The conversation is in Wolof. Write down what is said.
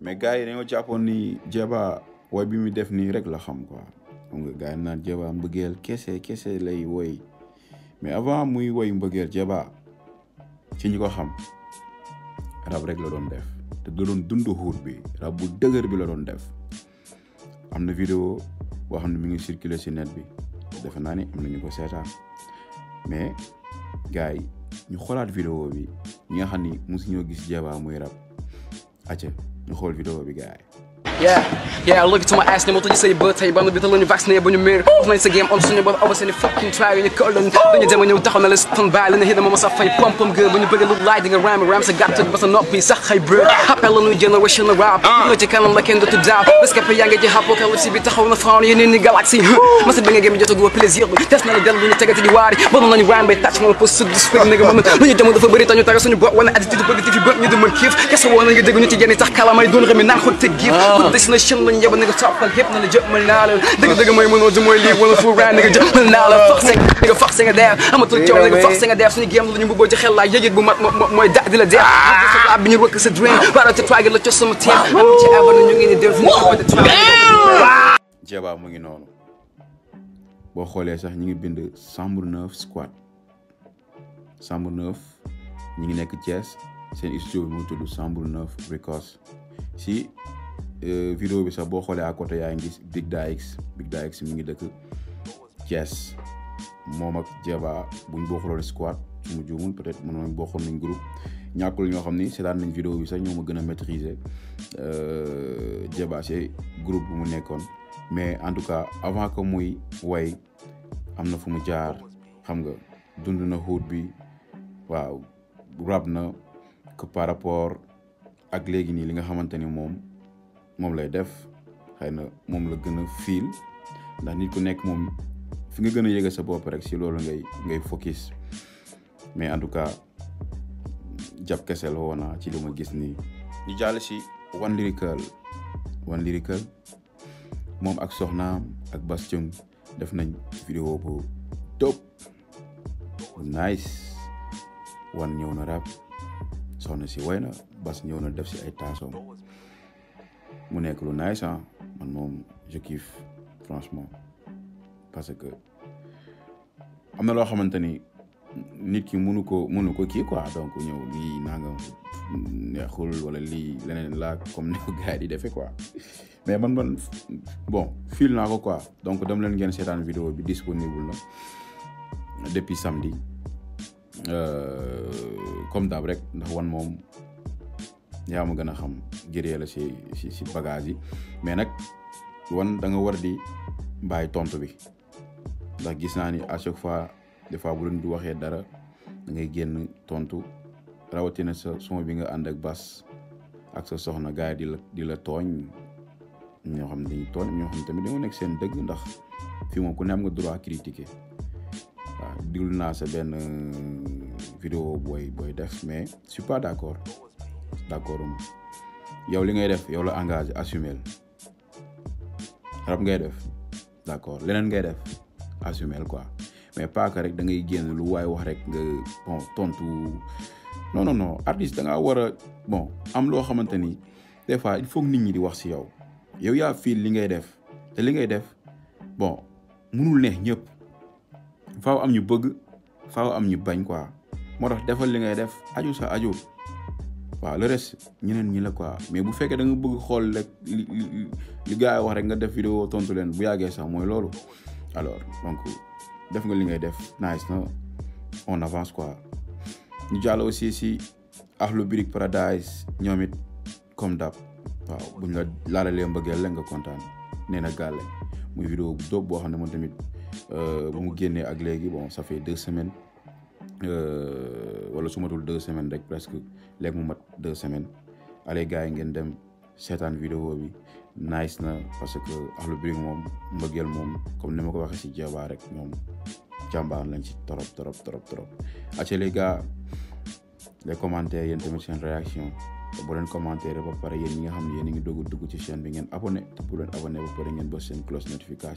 mais gars yi dañoo jàppoon ni Jeeba woy bi mu def nii rek la xam quoi xam nga gars yi naan Jeeba mbëggeel kese lay woy mais avant muy woy mbëggeel Jeeba ci ñi ko xam rab rek la doon def te da doon dund xuur bi rab bu dëgër bi la doon def am na vidéo boo xam ne mi ngi circuler ci net bi defe naa ni am na ñu ko seetaan mais gars yi ñu xoolaat vidéo bi ñi nga xam ni mosu ñoo gis Jeeba muy rab acca ñu xool vidéo bi gars yi. Yeah, look into my ass, ne moto ji say bët tey ba nu bital ñu vacciné ba ñu miir of nañ sa game on suñu bot over seeni fucking try ñu kolon dañu dem ñëw taxaw na la stand by la ne hit ma sa fay pom gë ba ñu bëgg lu laay di nga ram sa gàtt ba sa noppi sax xay bro appel la ñu generation rap ñu ci kanam la kenn dootu daaw rescapé yaa ngi ci apocalypse bi taxaw na fawn yeneen ni galaxy masa bi nga gëm jottu go plaisir des na la del ñu tegati di waari ba nañu ram bay touch mo post du spring nga mën ñu dem dafa bëri tañu taga suñu bot wana attitude bëgg ci bëgg ñu du mën kiif kessa woon nga dégg ñu ci jenn tax kalamay doon remi naan xol te giif destination yaba nigga toppal hip na la jëpp mën naa la dëgg mooy mënoo ji mooy lii wala fu raan nigga jëpp mën naa la forcé nga def amatul coow nigga forcé nga def suñu géem la ñu mbubboo ci xel laa yëg bu mat mooy da di la def la bi ñu rëkk sa dream para te twagi la cos sama team am ci abana ñu ngi ni def ñu ko de Jeeba mu ngi noonu boo xoolee sax ñu ngi bind chambre 9 squad chambre 9 ñu ngi nekk Thiès seen studio bi mu tudd chambre 9 records si vidéo bi sax boo xoolee à côté yaa ngi gis Big Dax mi ngi dëkk Thiès moom ak Jeeba buñ bokkuloon squad su mu juumul peut-être mënoon bokkoon nañ groupe ñàkkul ñoo xam ni seetaan nañ vidéo bi sax ñoo ma gën a maîtriser Jeeba ci groupe bu mu nekkoon mais en tout cas avant que muy way am na fu mu jaar xam nga dund na xuut bi waaw rab na que par rapport ak léegi nii li nga xamante ni moom lay def xëy na moom la gën a fiil ndax nit ku nekk moom fi nga gën a yëge sa bopp rek si loolu ngay focus mais en tout cas jàpp kese la woona ci li ma gis nii ñu jàll si One Lyrical moom ak soxnaam ak Bass Thioung def nañ vidéo bu top bu nice One ñëw na rap soxna si way na Bass ñëw na def si ay taasoom mu nekk lu nice man moom je kiffe franchement parce que am na loo xamante ni nit ki mënu ko kii quoi donc ñëw lii nangam neexul wala lii leneen la comme ni ko gars yi di defee quoi mais man bon fil naa ko quoi donc dem leen ngeen seetaan vidéo bi disponible na depuis samedi comme d'hab rek ndax One moom yaa ma gën a xam gëree la si bagage yi mais nag One da nga war di bàyyi tontu bi ndax gis naa ni à chaque fois des fois bu leen di waxee dara da ngay génn tontu rawatina sa son bi nga ànd ak Bass ak sa soxna gars yi di la tooñ ñoo xam ne dañuy tooñ ñoo xam tamit dañoo nekk seen dëgg ndax fii moom ku ne am nga droit critiquer waaw diglu naa sa benn vidéo booy def mais je suis pas d'accord yow li ngay def yow la engagé assumel rap ngay def d'accord leneen ngay def assumel quoi mais pas que rek da ngay génn lu waay wax rek nga bon tontu non artiste da ngaa war a bon am loo xamante ni des fois il faut que nit ñi di wax si yow yaa fii li ngay def te li ngay def bon munul neex ñëpp faaw am ñu bëgg faaw am ñu bañ quoi moo tax defal li ngay def aju sa aju waaw le reste ñeneen ñi la quoi mais bu fekkee da nga bëgg xool rek li gars yi wax rek nga def vidéo tontu leen bu yàggee sax mooy loolu alors donc def nga li ngay def nice na on avance quoi ñu jàll aussi si Akhlou Brick Paradise ñoom it comme d'hab waaw buñ la laalalee mbëggeel la nga kontaan Néné Galé muy vidéo bu dóob boo xam ne moom tamit bu mu génnee ak léegi bon ça fait 2 semaines wala su matul 2 semaines rek presque léegi mu mat 2 semaines allez gars yi ngeen dem seetaan vidéo bi nice na parce que Akhlou Brick moom mbëggeel moom comme ni ma ko waxee si Jeeba rek moom jàmbaar lañ ci trop. acca les gars les commentaires yéen tamit seen réaction te bu leen commentaire ba pare yéen ñi nga xam ne yéen a ngi dugg ci chaîne bi ngeen abonné te bu leen abonné ba pare ngeen bës seen cloche notification.